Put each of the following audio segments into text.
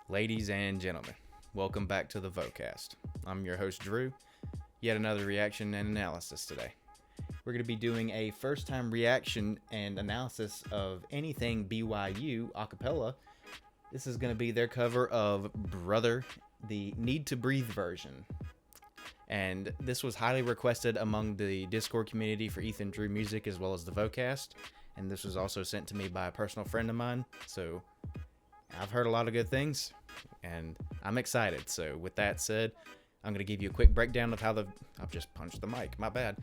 Ladies and gentlemen, welcome back to the Vocast. I'm your host, Drew. Yet another reaction and analysis today. We're going to be doing a first-time reaction and analysis of anything BYU A Capella. This is going to be their cover of Brother, the Need to Breathe version. And this was highly requested among the Discord community for Ethan Drew Music as well as the Vocast. And this was also sent to me by a personal friend of mine. So I've heard a lot of good things, and I'm excited. So with that said, I'm going to give you a quick breakdown of how I've just punched the mic, my bad.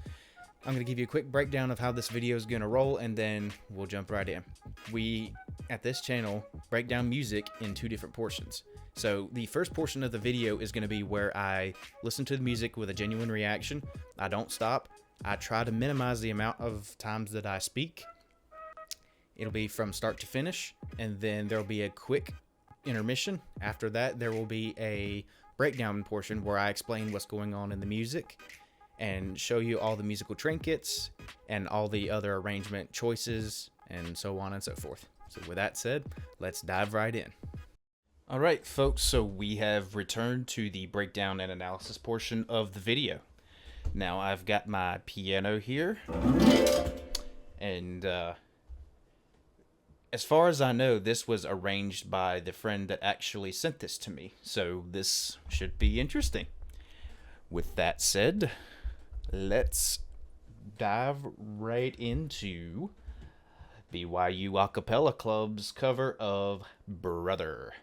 I'm going to give you a quick breakdown of how this video is going to roll, and then we'll jump right in. We, at this channel, break down music in two different portions. So the first portion of the video is going to be where I listen to the music with a genuine reaction. I don't stop. I try to minimize the amount of times that I speak. It'll be from start to finish, and then there'll be a quick intermission. After that, there will be a breakdown portion where I explain what's going on in the music and show you all the musical trinkets and all the other arrangement choices and so on and so forth. So with that said, let's dive right in. All right, folks, so we have returned to the breakdown and analysis portion of the video. Now I've got my piano here, and as far as I know, this was arranged by the friend that actually sent this to me, so this should be interesting. With that said, let's dive right into BYU A Capella Club's cover of Brother.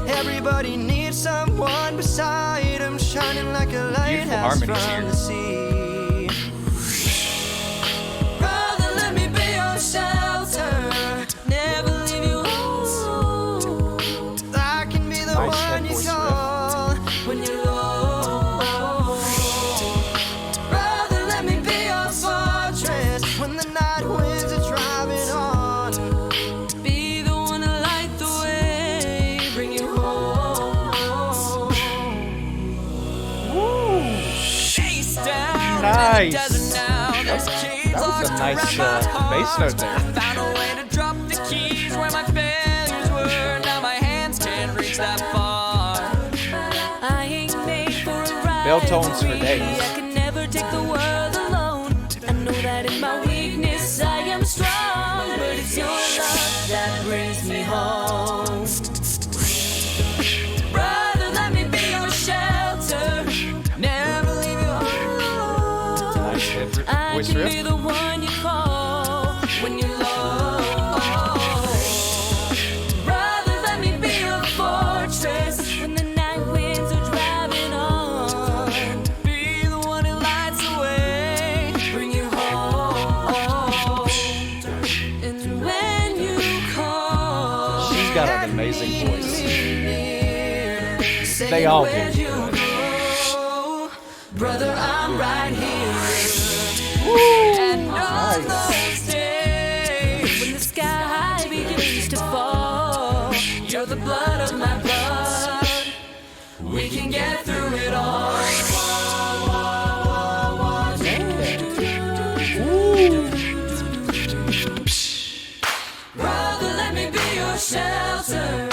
Everybody needs someone beside him, shining like a lighthouse from the sea. Brother, let me be your shelter, never leave you alone. I can be the one you call when you're low. Brother, let me be your fortress when the night winds are driving on. Be the one to light the way, bring you home. Nice. That was a nice bass note there. Found a way to drop the keys where my failures were. Now my hands can't reach that far. I ain't made for a ride. Bell tones for days. I can never take the world alone. I know that in my weakness I am strong, but it's your love that brings me home. Brother, let me be your shelter, never leave you alone. I Voice can riff. be the one you call when you're low. Brother, let me be your fortress when the night winds are driving on. Be the one who lights the way, bring you home. And when you call, She's got an amazing voice. say They all where do. you go. Brother, I'm right here. And on those days when the sky begins to fall, you're the blood of my blood. We can get through it all. Brother, let me be your shelter,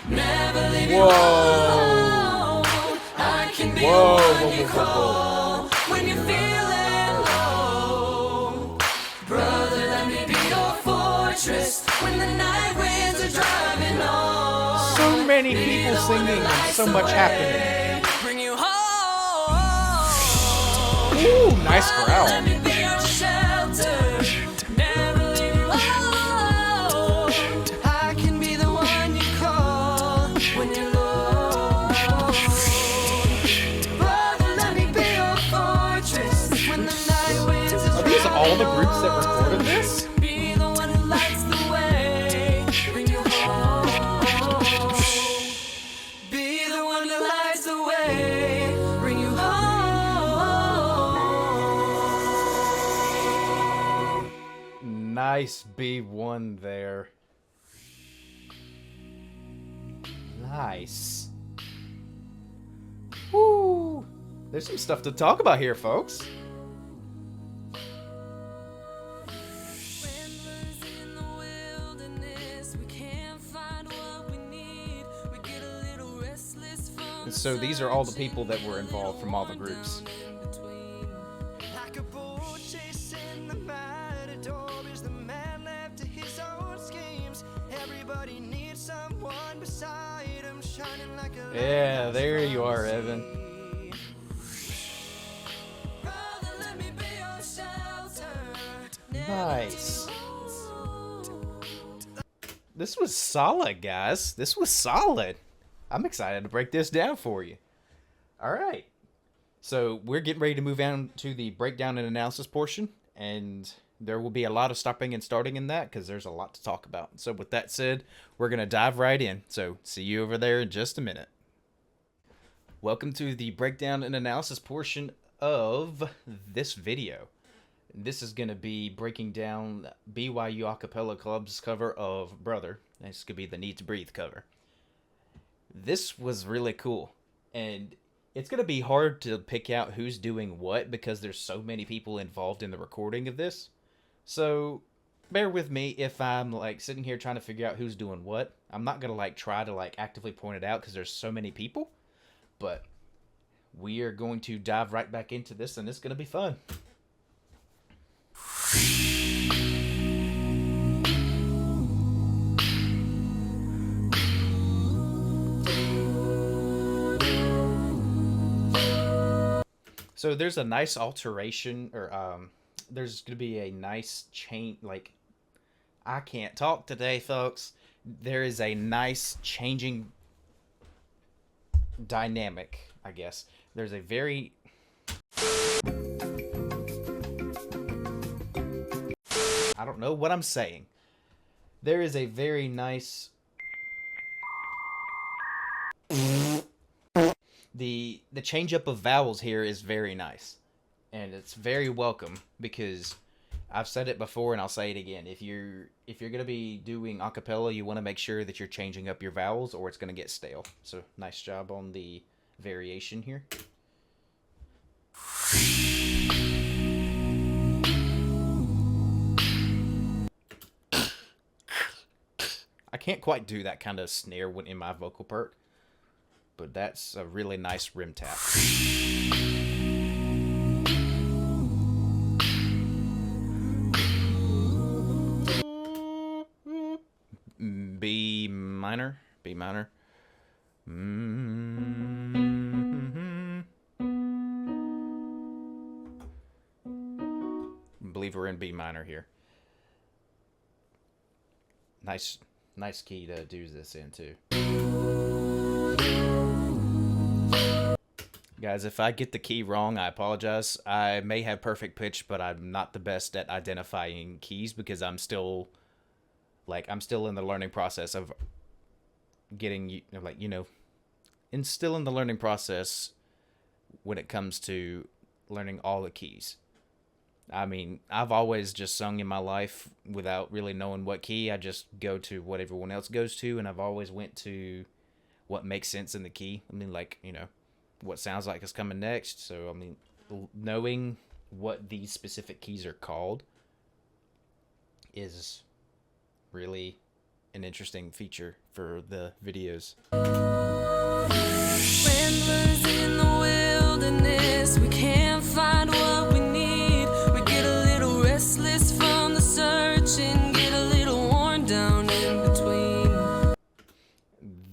never leave you alone. I can be the one you call when you're feeling low. Brother, let me be your fortress when the night winds are driving on. So many people singing and so much happening. Bring you home. Ooh, nice growl. Let me be your shelter, never leave you alone. I can be the one you call when you're low. Brother, let me be your fortress when the night that recorded this? Be the one who lights the way, bring you home. Be the one who lights the way, bring you home. Nice B1 there. Nice. Woo! There's some stuff to talk about here, folks. And so these are all the people that were involved from all the groups. Yeah, there you are, Evan. Nice. This was solid, guys. This was solid. I'm excited to break this down for you. All right. So we're getting ready to move on to the breakdown and analysis portion, and there will be a lot of stopping and starting in that because there's a lot to talk about. So with that said, we're going to dive right in. So see you over there in just a minute. Welcome to the breakdown and analysis portion of this video. This is going to be breaking down BYU A Capella Club's cover of Brother. This could be the Need to Breathe cover. This was really cool, and it's going to be hard to pick out who's doing what because there's so many people involved in the recording of this. So bear with me if I'm like sitting here trying to figure out who's doing what. I'm not going to like try to like actively point it out because there's so many people, but we are going to dive right back into this, and it's going to be fun. So there's a nice alteration, or there's going to be a nice change, like, I can't talk today, folks. There is a nice changing dynamic, I guess. There's a very... I don't know what I'm saying. There is a very nice... The change up of vowels here is very nice, and it's very welcome because I've said it before and I'll say it again. If you're gonna be doing a cappella, you want to make sure that you're changing up your vowels or it's gonna get stale. So nice job on the variation here. I can't quite do that kind of snare when in my vocal part, but that's a really nice rim tap. B minor. I believe we're in B minor here. Nice key to do this in too. Guys, if I get the key wrong, I apologize. I may have perfect pitch, but I'm not the best at identifying keys because I'm still in the learning process of getting, and still in the learning process when it comes to learning all the keys. I mean, I've always just sung in my life without really knowing what key. I just go to what everyone else goes to, and I've always went to what makes sense in the key. I mean, what sounds like is coming next. So, I mean, knowing what these specific keys are called is really an interesting feature for the videos. Ramblers in the wilderness, we can't find what we need. We get a little restless from the search and get a little worn down in between.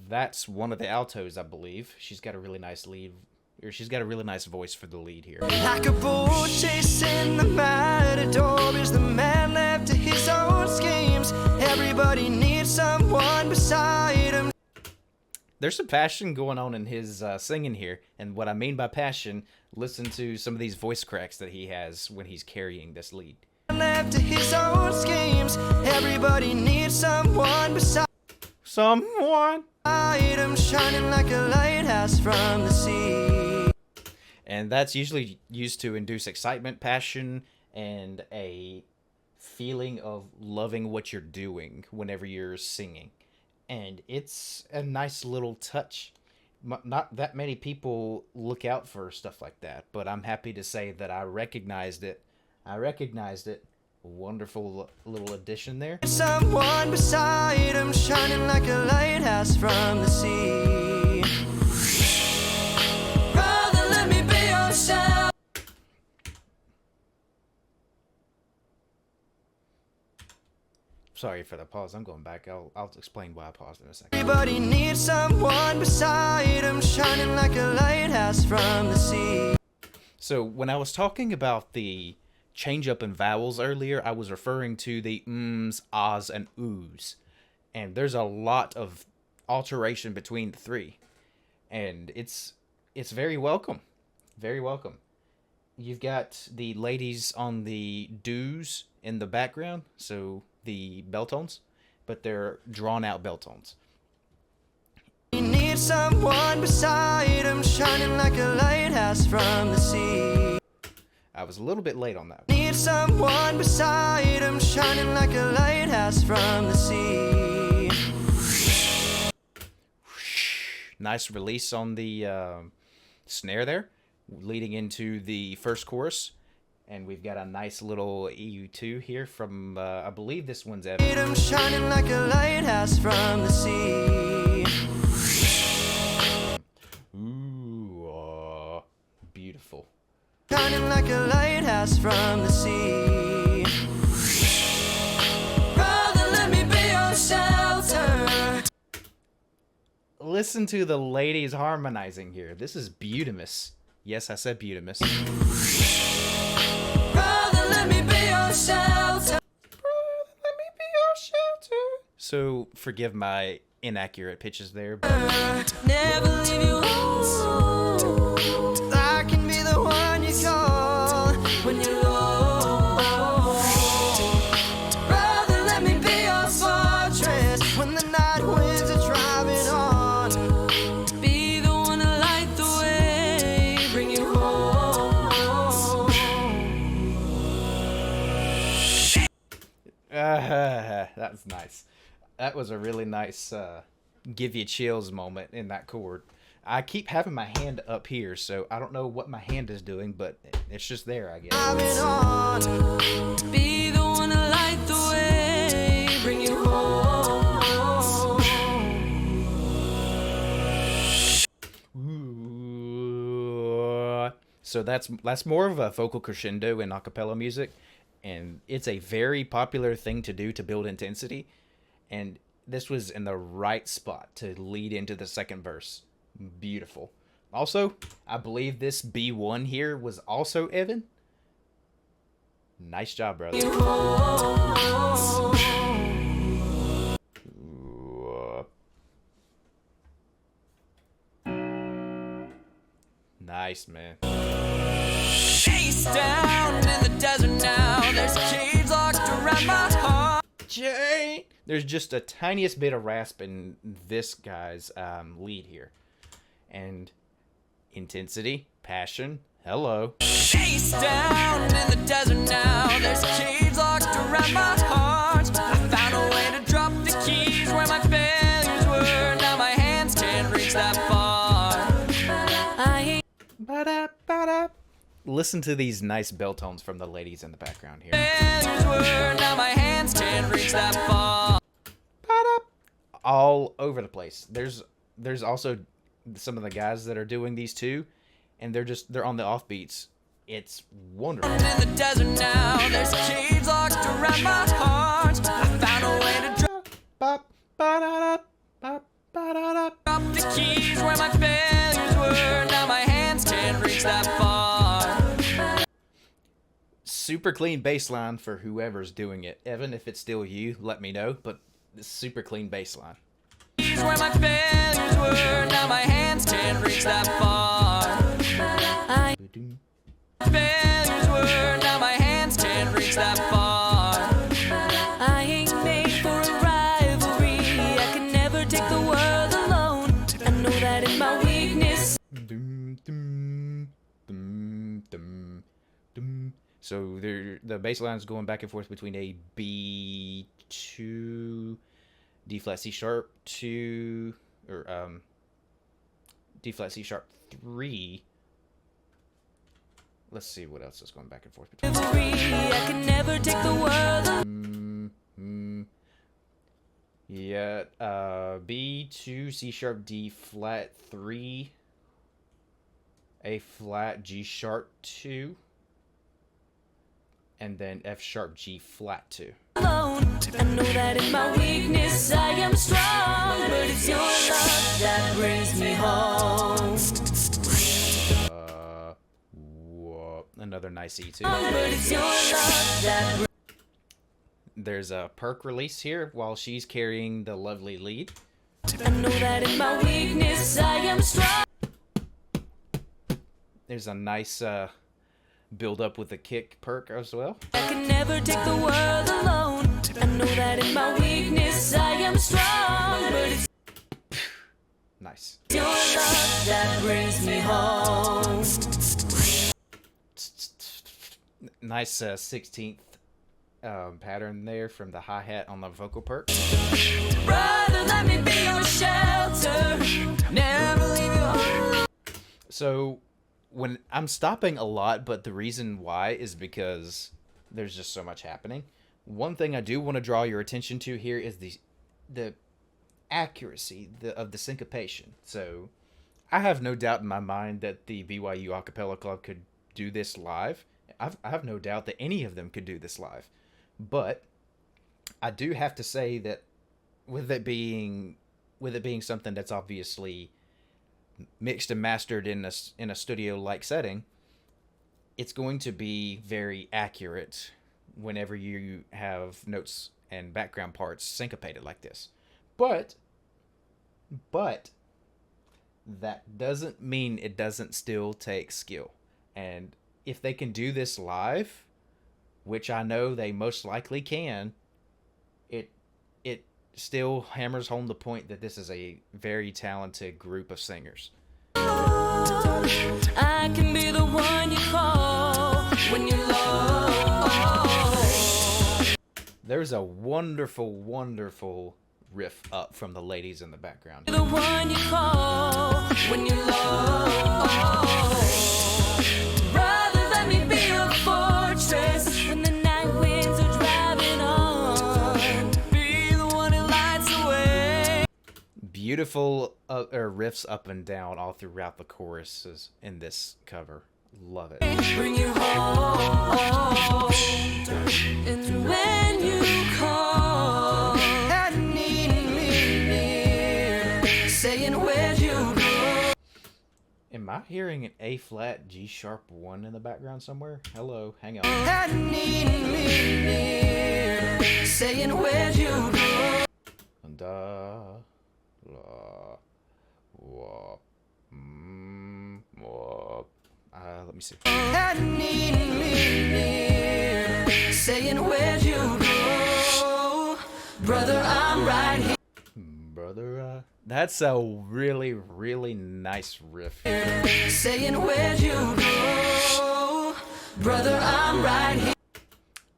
That's one of the altos, I believe. She's got a really nice lead, or she's got a really nice voice for the lead here. Like a bull chasing the matador, is the man left to his own schemes. Everybody needs someone beside him. There's some passion going on in his singing here, and what I mean by passion, listen to some of these voice cracks that he has when he's carrying this lead. Left left to his own schemes. Everybody needs someone beside Someone. him, shining like a lighthouse from the sea. And that's usually used to induce excitement, passion, and a feeling of loving what you're doing whenever you're singing. And it's a nice little touch. Not that many people look out for stuff like that, but I'm happy to say that I recognized it. Wonderful little addition there. Someone beside him, shining like a lighthouse from the sea. Brother, let me be your shelter. Sorry for the pause. I'm going back. I'll explain why I paused in a second. Everybody needs someone beside him, shining like a lighthouse from the sea. So when I was talking about the change up in vowels earlier, I was referring to the ums, ahs, and oohs. And there's a lot of alteration between the three. And it's very welcome. Very welcome. You've got the ladies on the do's in the background, so the bell tones, but they're drawn out bell tones. He needs someone beside him, shining like a lighthouse from the sea. I was a little bit late on that. Need someone beside him, shining like a lighthouse from the sea. Nice release on the snare there, leading into the first chorus. And we've got a nice little EU2 here from, I believe this one's Evan. Need him, shining like a lighthouse from the sea. Ooh, beautiful. Shining like a lighthouse from the sea. Brother, let me be your shelter. Listen to the ladies harmonizing here. This is beautimous. Yes, I said beautimous. Brother, let me be your shelter. So forgive my inaccurate pitches there. Never leave you alone. I can be the one you call When you're low, brother, let me be your fortress. when the night winds are driving on. Be the one to light the way, bring you home. That's nice. That was a really nice give you chills moment in that chord. I keep having my hand up here, so I don't know what my hand is doing, but it's just there, I guess. Driving on. Be the one to light the way, bring you home. Ooh. So that's more of a vocal crescendo in a cappella music, and it's a very popular thing to do to build intensity, and this was in the right spot to lead into the second verse. Beautiful. Also, I believe this B1 here was also Evan. Nice job, brother. Ooh. Nice, man. Face down in the desert now. There's caves locked around my heart. Jane! There's just a tiniest bit of rasp in this guy's lead here. And intensity, passion, hello. Face down in the desert now. There's caves locked around my heart. I found a way to drop the keys where my failures were. Now my hands can't reach that far. Ba-da-ba-da. Listen to these nice bell tones from the ladies in the background here. Failures were. Now my hands can't reach that far. Ba-da. All over the place. There's also some of the guys that are doing these too, and they're on the offbeats. It's wonderful. In the desert now. There's caves locked around my heart. I found a way to drop the keys where my failures were. Now my hands can't reach that far. Super clean bass line for whoever's doing it. Evan, if it's still you, let me know, but super clean bass line. Where my failures were. Now my hands can't reach that far. Failures were. Now my hands can't reach that far. Dum, dum, dum, dum, dum. So the bass line is going back and forth between a B2, D flat C sharp 2, or D flat C sharp 3. Let's see what else is going back and forth between. I can never take the world. Yeah, B2, C sharp, D flat 3, A flat, G sharp 2, and then F sharp, G flat 2. Alone. I know that in my weakness I am strong, but it's your love that brings me home. Whoa, another nice E2. But it's your love that There's a perk release here while she's carrying the lovely lead. I know that in my weakness I am strong. There's a nice build up with the kick perk as well. I can never take the world alone. I know that in my weakness I am strong, but it's Nice. your love that brings me home. Nice 16th pattern there from the hi-hat on the vocal perk. Brother, let me be your shelter. Never leave you alone. So when I'm stopping a lot, but the reason why is because there's just so much happening. One thing I do want to draw your attention to here is the accuracy of the syncopation. So I have no doubt in my mind that the BYU A Capella Club could do this live. I have no doubt that any of them could do this live. But I do have to say that with it being something that's obviously mixed and mastered in a studio-like setting, it's going to be very accurate whenever you have notes and background parts syncopated like this. But that doesn't mean it doesn't still take skill. And if they can do this live, which I know they most likely can, it still hammers home the point that this is a very talented group of singers. I can be the one you call when you're low. There's a wonderful, wonderful riff up from the ladies in the background. The one you call when you're low. Brother, let me be your fortress when the night winds are driving on. Be the one who lights the way. Beautiful riffs up and down all throughout the choruses in this cover. Love it. Bring you home. And when you call, I need me near, saying where'd you go? Am I hearing an A flat G sharp 1 in the background somewhere? Hello, hang on. I need me near, saying where'd you go? Da, la, wa, wa. Let me see. I need me near, saying where'd you go? Brother, I'm right here. Brother, that's a really, really nice riff. Saying where'd you go? Brother, I'm right here.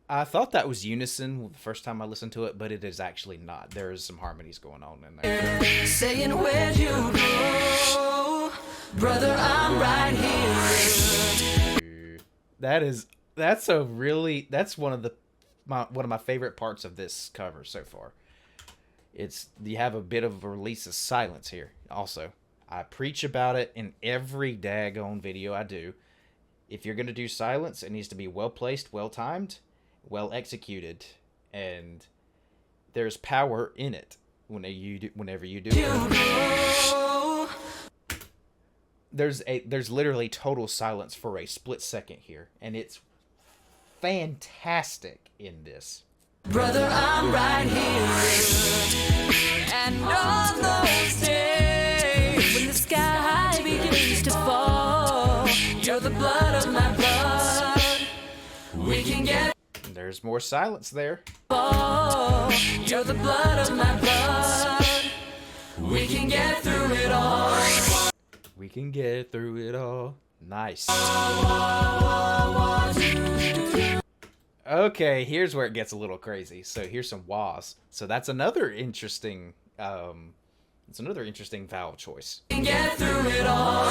I thought that was unison the first time I listened to it, but it is actually not. There is some harmonies going on in there. Saying where'd you go? Brother, I'm right here. That's one of my favorite parts of this cover so far. You have a bit of a release of silence here. Also, I preach about it in every daggone video I do. If you're gonna do silence, it needs to be well placed, well timed, well executed, and there's power in it whenever you do it. There's literally total silence for a split second here, and it's fantastic in this. brother, I'm right here. And on those days when the sky begins to fall, you're the blood of my blood. We can get There's more silence there. fall. You're the blood of my blood. We can get through it all. We can get through it all. Nice. Okay, here's where it gets a little crazy. So here's some wahs. So that's another interesting vowel choice. Get through it all.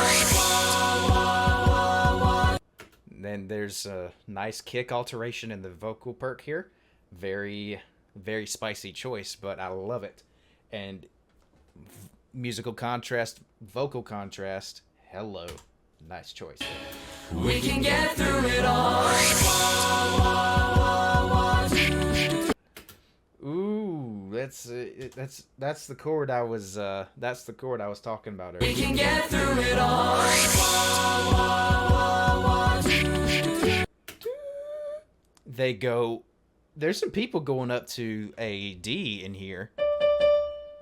And then there's a nice kick alteration in the vocal perk here. Very, very spicy choice, but I love it. And musical contrast, vocal contrast. Hello. Nice choice. We can get through it all. Ooh, that's the chord I was talking about earlier. We can get through it all. There's some people going up to a D in here,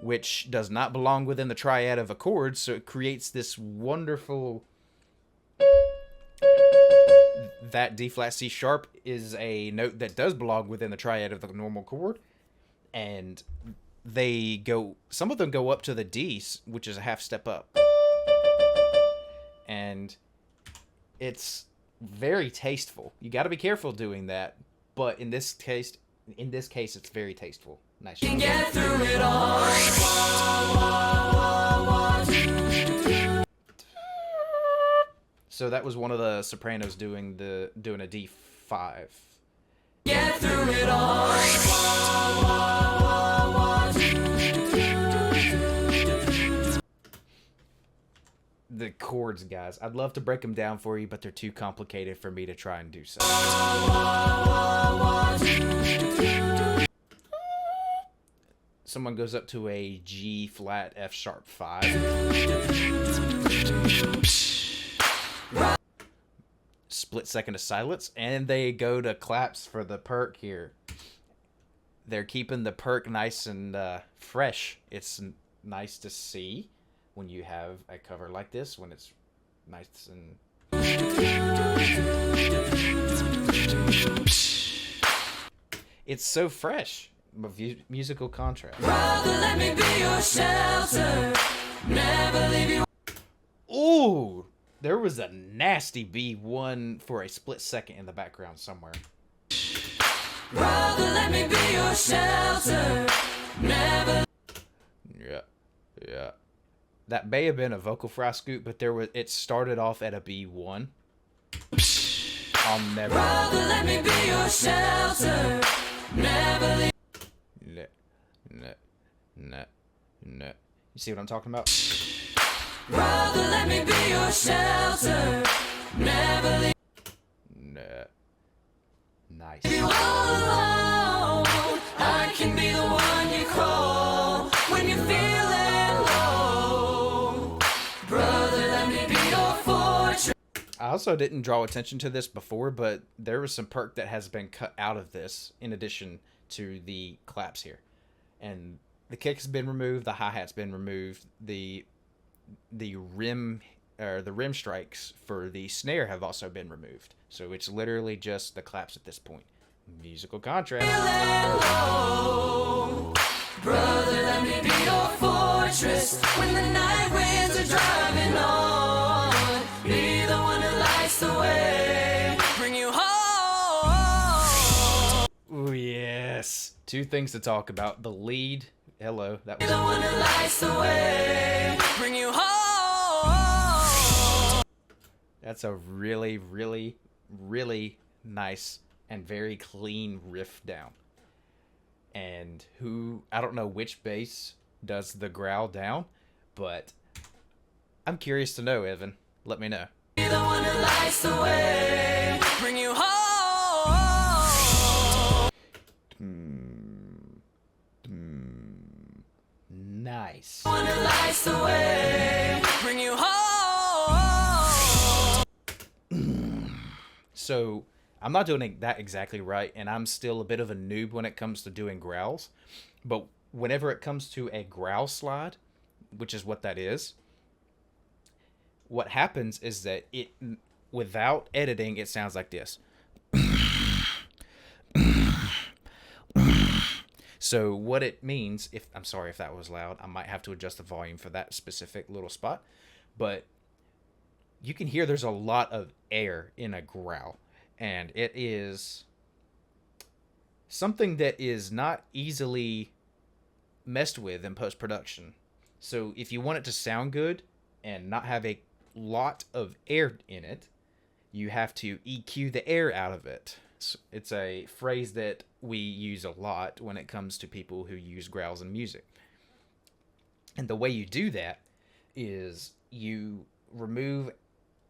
which does not belong within the triad of a chord, so it creates this wonderful. That D flat C sharp is a note that does belong within the triad of the normal chord, and some of them go up to the D, which is a half step up, and it's very tasteful. You got to be careful doing that, but in this case, it's very tasteful. Nice. We can get through it all. So that was one of the sopranos doing a D5. Get through it all. The chords, guys. I'd love to break them down for you, but they're too complicated for me to try and do so. Someone goes up to a G flat F sharp 5. Split second of silence, and they go to claps for the perk here. They're keeping the perk nice and fresh. It's nice to see when you have a cover like this, when it's nice and... It's so fresh. Musical contrast. Brother, let me be your shelter. Never leave you. Ooh! There was a nasty B1 for a split second in the background somewhere. Brother, let me be your shelter. Never. Yeah. That may have been a vocal fry scoop, but it started off at a B1. I'll never. Brother, let me be your shelter. Never leave. No. You see what I'm talking about? Brother, let me be your shelter. Never leave Nice. you all alone. I can be the one you call when you're feeling low. Brother, let me be your fortress. I also didn't draw attention to this before, but there was some perk that has been cut out of this in addition to the claps here. And the kick has been removed, the hi-hat's been removed, the rim strikes for the snare have also been removed. So it's literally just the claps at this point. Musical contrast. Low. Brother, let me be your fortress when the night winds are driving on. Be the one that lights the way, bring you home. Ooh, yes. Two things to talk about. The lead. Hello. That Be was... the one that lights the way, bring you home. That's a really, really, really nice and very clean riff down. And I don't know which bass does the growl down, but I'm curious to know, Evan. Let me know. Be the one that lights the way, bring you home. Nice. One that lights the way, bring you home. So I'm not doing that exactly right, and I'm still a bit of a noob when it comes to doing growls. But whenever it comes to a growl slide, which is what that is, what happens is that without editing, it sounds like this. So what it means, I'm sorry if that was loud, I might have to adjust the volume for that specific little spot. But you can hear there's a lot of air in a growl, and it is something that is not easily messed with in post production. So if you want it to sound good and not have a lot of air in it, you have to EQ the air out of it. It's a phrase that we use a lot when it comes to people who use growls in music. And the way you do that is you remove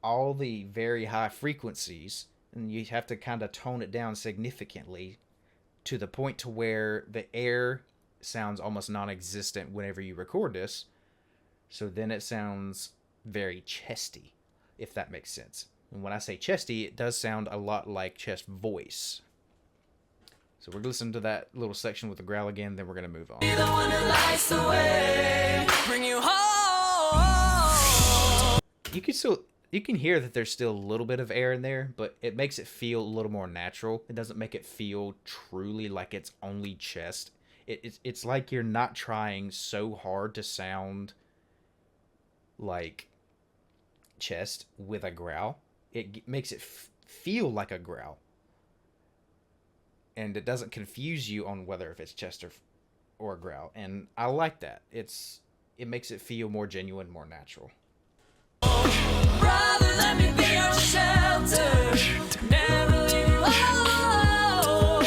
all the very high frequencies, and you have to kind of tone it down significantly to the point to where the air sounds almost non-existent whenever you record this. So then it sounds very chesty, if that makes sense. And when I say chesty, it does sound a lot like chest voice. So we're going to listen to that little section with the growl again, then we're going to move on. Be the one that lights the way, bring you home. You can hear that there's still a little bit of air in there, but it makes it feel a little more natural. It doesn't make it feel truly like it's only chest. It's like you're not trying so hard to sound like chest with a growl. It makes it feel like a growl, and it doesn't confuse you on whether if it's chest or a growl. And I like that. It makes it feel more genuine, more natural. Brother, let me be your shelter, never leave you alone.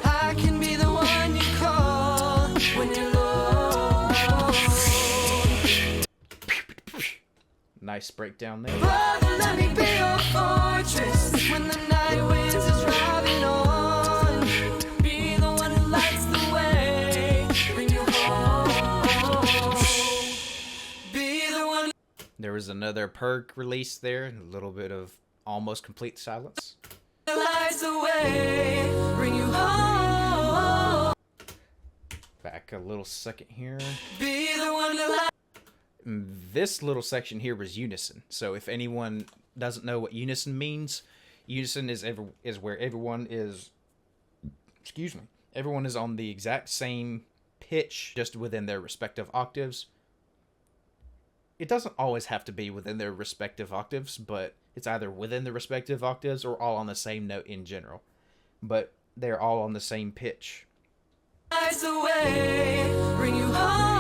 I can be the one you call when you're low. Nice breakdown there. Brother, let me be your fortress when the night winds is driving on. Be the one who lights the way, bring you home. Be the one There was another perk release there, a little bit of almost complete silence. who lights the way, bring you home. Back a little second here. Be the one who lights. This little section here was unison. So if anyone doesn't know what unison means, unison is where everyone is, everyone is on the exact same pitch, just within their respective octaves. It doesn't always have to be within their respective octaves, but it's either within the respective octaves or all on the same note in general. But they're all on the same pitch. Lights the way, bring you home.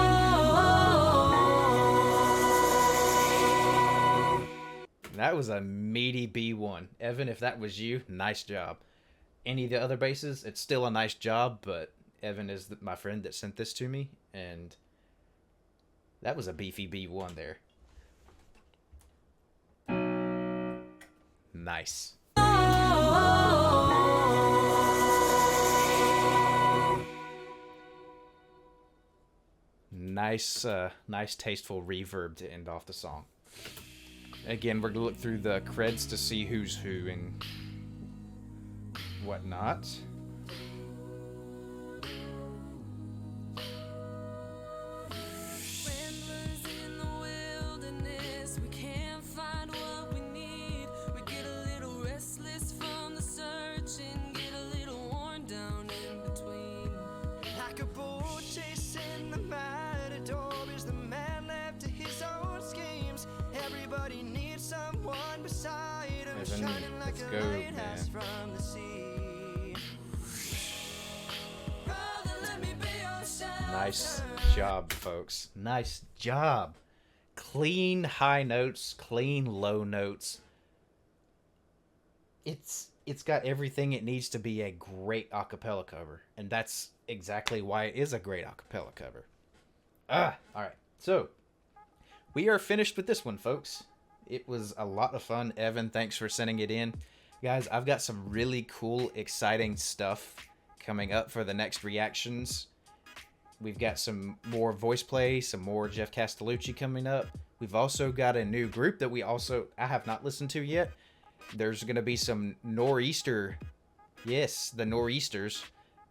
That was a meaty B1. Evan, if that was you, nice job. Any of the other basses, it's still a nice job, but Evan is my friend that sent this to me, and that was a beefy B1 there. Nice. Nice tasteful reverb to end off the song. Again, we're gonna look through the creds to see who's who and whatnot. Ramblers in the wilderness, we can't find what we need. We get a little restless from the search and get a little worn down in between. Like a bull chasing the matador, is the man left to his own schemes. Everybody needs someone beside him, Evan, shining like let's a go, lighthouse man. from the sea. Brother, let me be your shelter. Nice job, folks. Nice job. Clean high notes, clean low notes. It's got everything it needs to be a great a cappella cover, and that's exactly why it is a great a cappella cover. All right. So, we are finished with this one, folks. It was a lot of fun. Evan, thanks for sending it in. Guys, I've got some really cool, exciting stuff coming up for the next reactions. We've got some more voice play, some more Jeff Castellucci coming up. We've also got a new group that I have not listened to yet. There's going to be some Nor'easter. Yes, the Nor'easters.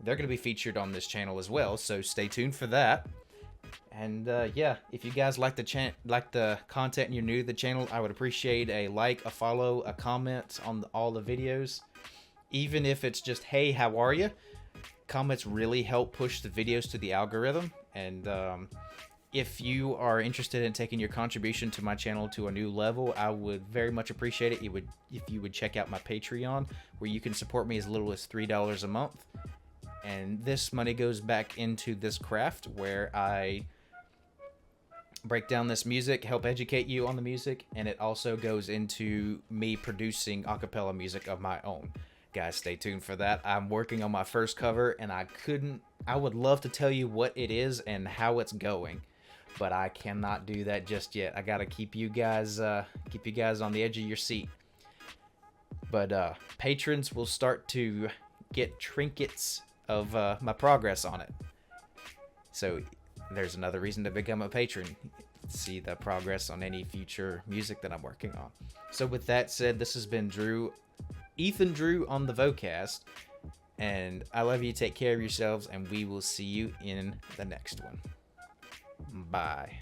They're going to be featured on this channel as well, so stay tuned for that. And yeah, if you guys like the content and you're new to the channel, I would appreciate a like, a follow, a comment on all the videos. Even if it's just, hey, how are you? Comments really help push the videos to the algorithm. And if you are interested in taking your contribution to my channel to a new level, I would very much appreciate it. If you would check out my Patreon, where you can support me as little as $3 a month. And this money goes back into this craft where I break down this music, help educate you on the music, and it also goes into me producing a cappella music of my own. Guys, stay tuned for that. I'm working on my first cover, and I would love to tell you what it is and how it's going, but I cannot do that just yet. I gotta keep you guys on the edge of your seat. But patrons will start to get trinkets of my progress on it. So there's another reason to become a patron. See the progress on any future music that I'm working on. So with that said, this has been Ethan Drew on the Vocast, and I love you. Take care of yourselves, and we will see you in the next one. Bye.